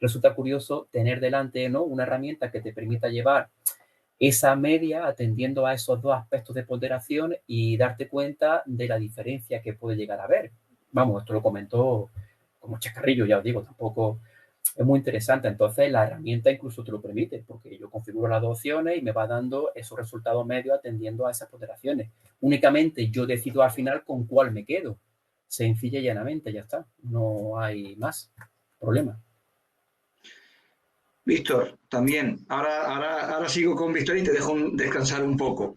Resulta curioso tener delante, ¿no?, una herramienta que te permita llevar esa media atendiendo a esos dos aspectos de ponderación y darte cuenta de la diferencia que puede llegar a haber. Vamos, esto lo comentó como chascarrillo, ya os digo, tampoco es muy interesante. Entonces, la herramienta incluso te lo permite, porque yo configuro las dos opciones y me va dando esos resultados medios atendiendo a esas ponderaciones. Únicamente yo decido al final con cuál me quedo. Sencilla y llanamente, ya está. No hay más problema. Víctor, también. Ahora sigo con Víctor y te dejo descansar un poco.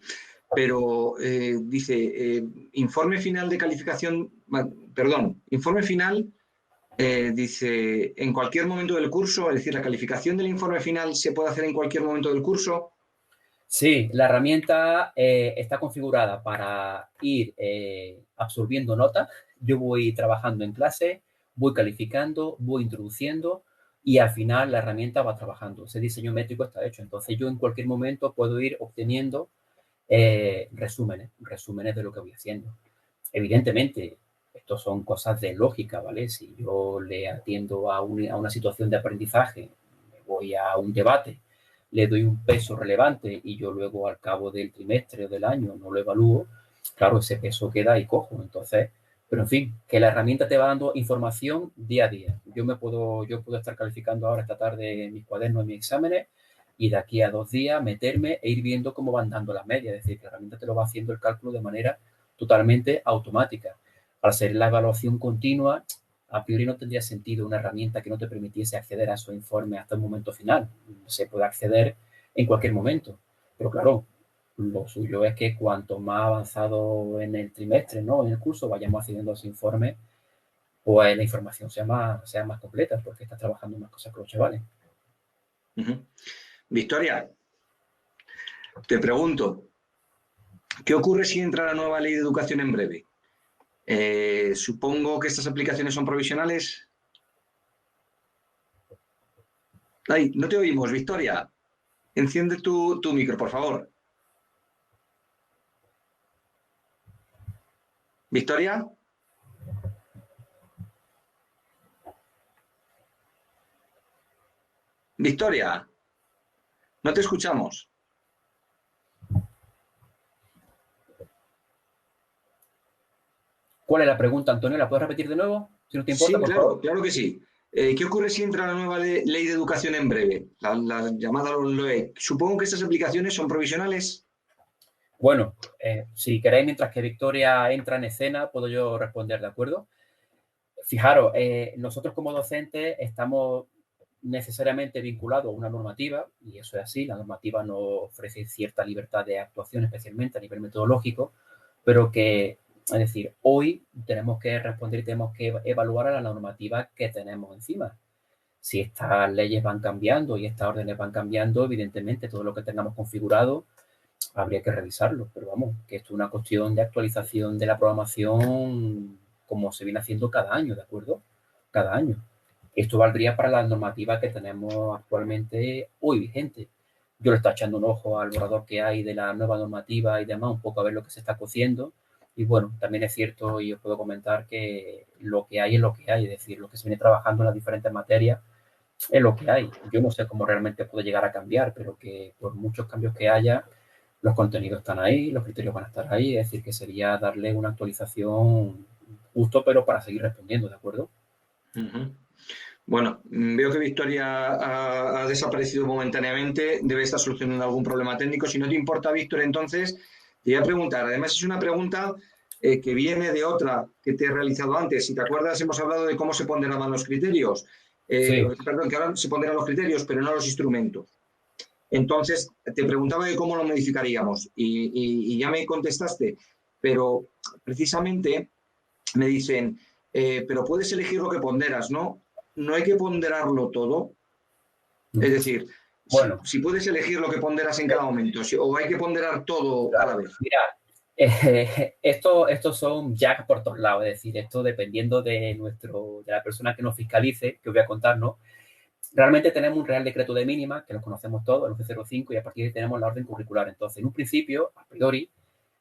Pero dice, informe final de calificación, perdón, informe final, dice, en cualquier momento del curso, es decir, la calificación del informe final se puede hacer en cualquier momento del curso. Sí, la herramienta está configurada para ir absorbiendo notas. Yo voy trabajando en clase, voy calificando, voy introduciendo y al final la herramienta va trabajando. Ese diseño métrico está hecho. Entonces yo en cualquier momento puedo ir obteniendo resúmenes de lo que voy haciendo. Evidentemente, esto son cosas de lógica, ¿vale? Si yo le atiendo a una situación de aprendizaje, me voy a un debate, le doy un peso relevante y yo luego al cabo del trimestre o del año no lo evalúo, claro, ese peso queda ahí cojo. Entonces, pero en fin, que la herramienta te va dando información día a día. Yo puedo estar calificando ahora esta tarde mis cuadernos y mis exámenes y de aquí a 2 días meterme e ir viendo cómo van dando las medias. Es decir, que la herramienta te lo va haciendo el cálculo de manera totalmente automática. Al ser la evaluación continua, a priori no tendría sentido una herramienta que no te permitiese acceder a esos informes hasta un momento final. Se puede acceder en cualquier momento. Pero claro, lo suyo es que cuanto más avanzado en el trimestre, ¿no?, en el curso, vayamos accediendo a ese informe, pues la información sea más completa, porque estás trabajando más cosas con los chavales. Victoria, te pregunto, ¿qué ocurre si entra la nueva ley de educación en breve? Supongo que estas aplicaciones son provisionales. Ay, no te oímos, Victoria. Enciende tu micro, por favor. ¿Victoria? Victoria, no te escuchamos. ¿Cuál es la pregunta, Antonio? ¿La puedes repetir de nuevo? Si no te importa, Sí, por favor. claro que sí. ¿Qué ocurre si entra la nueva ley de educación en breve? La llamada LOE. Supongo que estas aplicaciones son provisionales. Bueno, si queréis, mientras que Victoria entra en escena, puedo yo responder, ¿de acuerdo? Fijaros, nosotros como docentes estamos necesariamente vinculados a una normativa, y eso es así, la normativa nos ofrece cierta libertad de actuación, especialmente a nivel metodológico, pero que, es decir, hoy tenemos que responder y tenemos que evaluar a la normativa que tenemos encima. Si estas leyes van cambiando y estas órdenes van cambiando, evidentemente todo lo que tengamos configurado habría que revisarlo, pero vamos, que esto es una cuestión de actualización de la programación como se viene haciendo cada año, ¿de acuerdo? Cada año. Esto valdría para la normativa que tenemos actualmente hoy vigente. Yo le estoy echando un ojo al borrador que hay de la nueva normativa y demás, un poco a ver lo que se está cociendo, Y bueno, también es cierto, y os puedo comentar que lo que hay es lo que hay, es decir, lo que se viene trabajando en las diferentes materias es lo que hay. Yo no sé cómo realmente puede llegar a cambiar, pero que por muchos cambios que haya, los contenidos están ahí, los criterios van a estar ahí, es decir, que sería darle una actualización justo, pero para seguir respondiendo, ¿de acuerdo? Bueno, veo que Victoria ha desaparecido momentáneamente, debe estar solucionando algún problema técnico. Si no te importa, Víctor, entonces te voy a preguntar. Además, es una pregunta que viene de otra que te he realizado antes. Si te acuerdas, hemos hablado de cómo se ponderaban los criterios. Sí. Perdón, que ahora se ponderan los criterios, pero no los instrumentos. Entonces, te preguntaba de cómo lo modificaríamos y ya me contestaste, pero precisamente me dicen, pero puedes elegir lo que ponderas, ¿no? No hay que ponderarlo todo. Es decir, bueno, si puedes elegir lo que ponderas en cada momento, o hay que ponderar todo a la vez. Mira, estos son jacks por todos lados, es decir, esto dependiendo de la persona que nos fiscalice, que os voy a contar, ¿no? Realmente tenemos un Real Decreto de Mínima, que lo conocemos todos, el 1105, y a partir de ahí tenemos la orden curricular. Entonces, en un principio, a priori,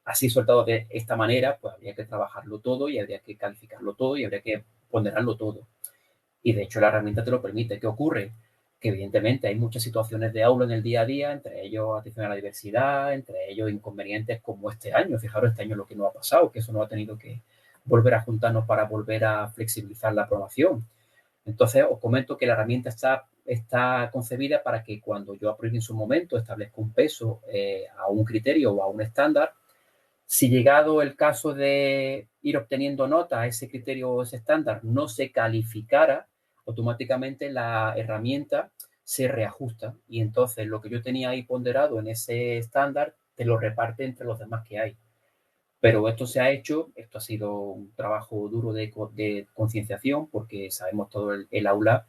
así soltado de esta manera, pues habría que trabajarlo todo y habría que calificarlo todo y habría que ponderarlo todo. Y de hecho la herramienta te lo permite. ¿Qué ocurre? Que evidentemente hay muchas situaciones de aula en el día a día, entre ellos atención a la diversidad, entre ellos inconvenientes como este año. Fijaros, este año lo que nos ha pasado, que eso nos ha tenido que volver a juntarnos para volver a flexibilizar la aprobación. Entonces, os comento que la herramienta está concebida para que cuando yo apruebe en su momento establezca un peso a un criterio o a un estándar, si llegado el caso de ir obteniendo nota a ese criterio o ese estándar no se calificara, automáticamente la herramienta se reajusta y entonces lo que yo tenía ahí ponderado en ese estándar te lo reparte entre los demás que hay. Pero esto se ha hecho, esto ha sido un trabajo duro de concienciación porque sabemos todo el aula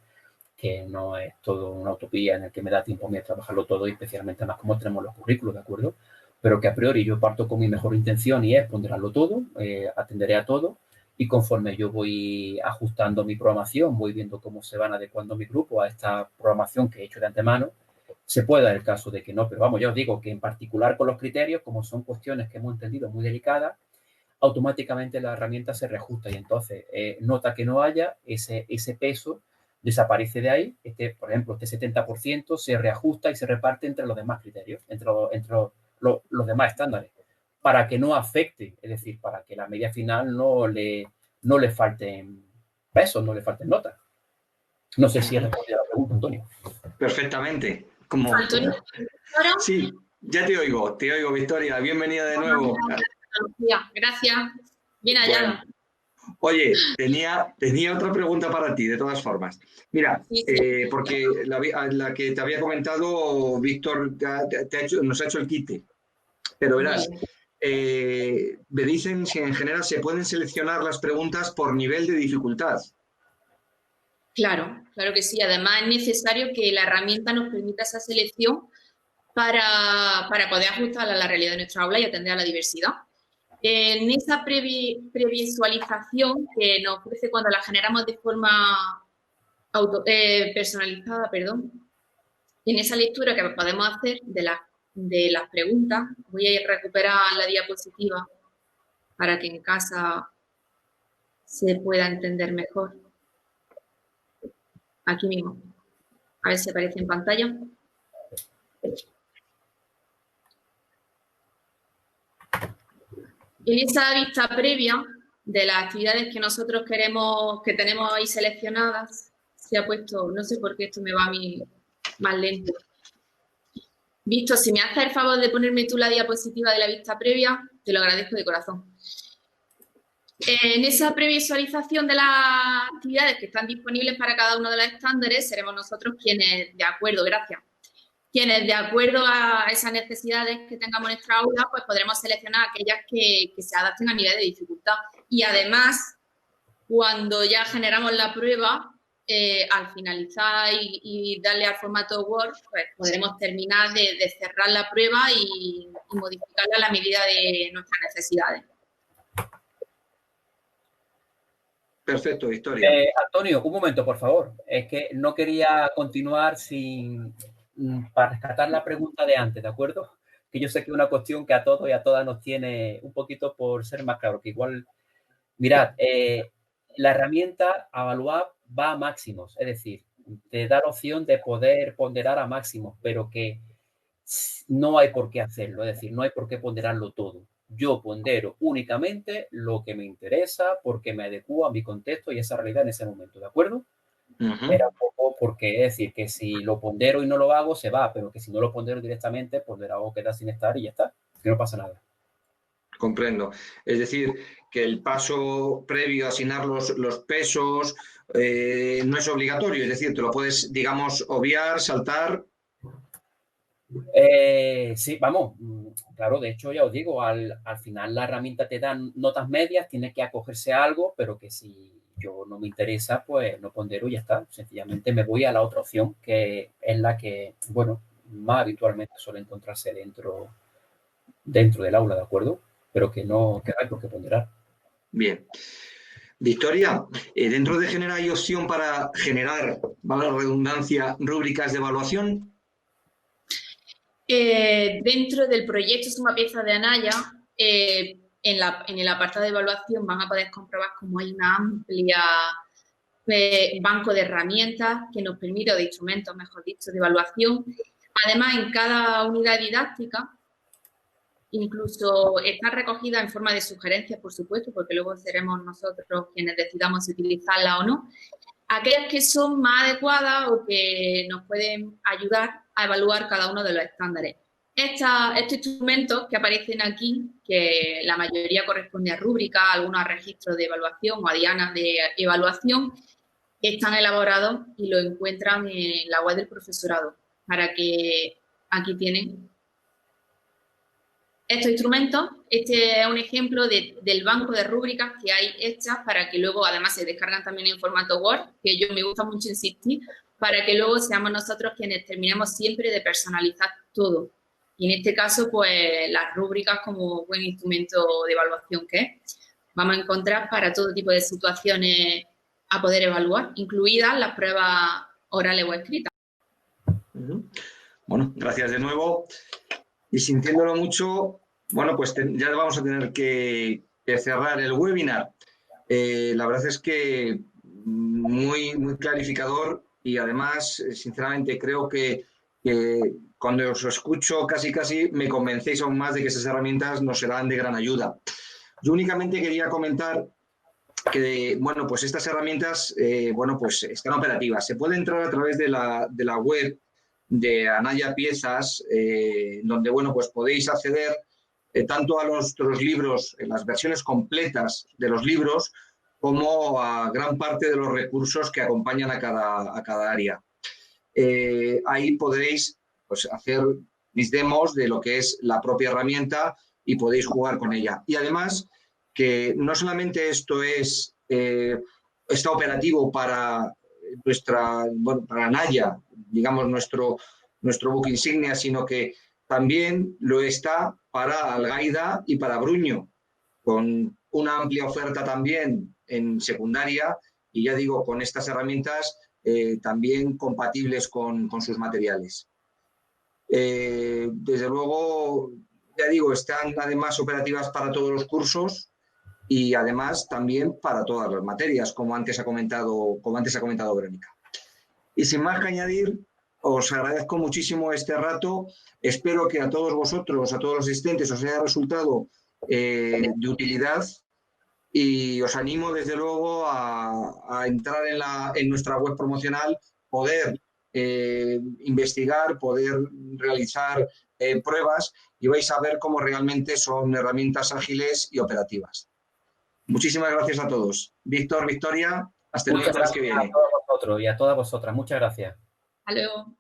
que no es todo una utopía en el que me da tiempo a mí a trabajarlo todo y especialmente más como tenemos los currículos, ¿de acuerdo? Pero que a priori yo parto con mi mejor intención y es ponderarlo todo, atenderé a todo y conforme yo voy ajustando mi programación, voy viendo cómo se van adecuando mi grupo a esta programación que he hecho de antemano, se puede dar el caso de que no, pero vamos, ya os digo que en particular con los criterios, como son cuestiones que hemos entendido muy delicadas, automáticamente la herramienta se reajusta y entonces nota que no haya ese peso desaparece de ahí, por ejemplo, este 70% se reajusta y se reparte entre los demás criterios, entre los demás estándares, para que no afecte, es decir, para que la media final no le falten pesos, no le falten notas. No sé si he respondido a la pregunta, Antonio. Perfectamente. Antonio, sí, ya te oigo, Victoria. Bienvenida de nuevo. Gracias. Bien hallado. Bueno. Oye, tenía otra pregunta para ti, de todas formas. Mira, sí. Porque la que te había comentado, Víctor, nos ha hecho el quite. Pero verás, me dicen si en general se pueden seleccionar las preguntas por nivel de dificultad. Claro, claro que sí. Además, es necesario que la herramienta nos permita esa selección para poder ajustarla a la realidad de nuestra aula y atender a la diversidad. En esa previsualización que nos ofrece cuando la generamos de forma personalizada, en esa lectura que podemos hacer de las preguntas, voy a recuperar la diapositiva para que en casa se pueda entender mejor. Aquí mismo. A ver si aparece en pantalla. En esa vista previa de las actividades que nosotros que tenemos ahí seleccionadas, se ha puesto, no sé por qué esto me va a mí más lento. Víctor, si me haces el favor de ponerme tú la diapositiva de la vista previa, te lo agradezco de corazón. En esa previsualización de las actividades que están disponibles para cada uno de los estándares, seremos nosotros quienes, de acuerdo a esas necesidades que tengamos en nuestra aula, pues podremos seleccionar aquellas que se adapten a nivel de dificultad. Y además, cuando ya generamos la prueba, al finalizar y darle al formato Word, pues podremos terminar de cerrar la prueba y modificarla a la medida de nuestras necesidades. Perfecto, Victoria. Antonio, un momento, por favor. Es que no quería continuar para rescatar la pregunta de antes, ¿de acuerdo? que yo sé que es una cuestión que a todos y a todas nos tiene un poquito por ser más claro, que igual, mirad, la herramienta Avaluap va a máximos, es decir, te da la opción de poder ponderar a máximos, pero que no hay por qué hacerlo, es decir, no hay por qué ponderarlo todo. Yo pondero únicamente lo que me interesa porque me adecuo a mi contexto y esa realidad en ese momento, ¿de acuerdo? Era un poco porque, es decir, que si lo pondero y no lo hago, se va, pero que si no lo pondero directamente, ponderado queda sin estar y ya está, que no pasa nada. Comprendo. Es decir, que el paso previo a asignar los pesos no es obligatorio, es decir, te lo puedes, digamos, obviar, saltar. Sí, vamos, claro, de hecho ya os digo, al final la herramienta te da notas medias, tienes que acogerse a algo, pero que si yo no me interesa, pues no pondero y ya está. Sencillamente me voy a la otra opción, que es la que, bueno, más habitualmente suele encontrarse dentro del aula, ¿de acuerdo? Pero que no hay por qué ponderar. Bien. Victoria, dentro de Genera hay opción para generar, valga la redundancia, rúbricas de evaluación. Dentro del proyecto Suma Pieza de Anaya, en el apartado de evaluación van a poder comprobar cómo hay una amplia banco de herramientas que nos permite, o de instrumentos, mejor dicho, de evaluación. Además, en cada unidad didáctica, incluso está recogida en forma de sugerencias, por supuesto, porque luego seremos nosotros quienes decidamos si utilizarla o no, aquellas que son más adecuadas o que nos pueden ayudar a evaluar cada uno de los estándares. Estos instrumentos que aparecen aquí, que la mayoría corresponde a rúbricas, algunos a registros de evaluación o a dianas de evaluación, están elaborados y lo encuentran en la web del profesorado, para que aquí tienen estos instrumentos. Este es un ejemplo del banco de rúbricas que hay hechas para que luego, además, se descargan también en formato Word, que yo me gusta mucho insistir, para que luego seamos nosotros quienes terminemos siempre de personalizar todo. Y en este caso, pues, las rúbricas como buen instrumento de evaluación que es, vamos a encontrar para todo tipo de situaciones a poder evaluar, incluidas las pruebas orales o escritas. Bueno, gracias de nuevo. Y sintiéndolo mucho, bueno, pues ya vamos a tener que cerrar el webinar. La verdad es que muy, muy clarificador y además, sinceramente, creo que cuando os escucho casi me convencéis aún más de que esas herramientas nos serán de gran ayuda. Yo únicamente quería comentar que, bueno, pues estas herramientas, bueno, pues están operativas. Se puede entrar a través de la web de Anaya Piezas, donde, bueno, pues podéis acceder tanto a nuestros libros, en las versiones completas de los libros, como a gran parte de los recursos que acompañan a cada área. Ahí podréis, pues, hacer mis demos de lo que es la propia herramienta y podéis jugar con ella. Y además, que no solamente esto está operativo para para Anaya, digamos, nuestro book insignia, sino que también lo está para Algaida y para Bruño, con una amplia oferta también en secundaria y, ya digo, con estas herramientas también compatibles con sus materiales. Desde luego, ya digo, están además operativas para todos los cursos y además también para todas las materias, como antes ha comentado Verónica. Y sin más que añadir, os agradezco muchísimo este rato. Espero que a todos vosotros, a todos los asistentes, os haya resultado de utilidad y os animo desde luego a entrar en nuestra web promocional, poder investigar, poder realizar pruebas y vais a ver cómo realmente son herramientas ágiles y operativas. Muchísimas gracias a todos. Víctor, Victoria, hasta el miércoles que viene. A todos vosotros y a todas vosotras. Muchas gracias. Hasta luego.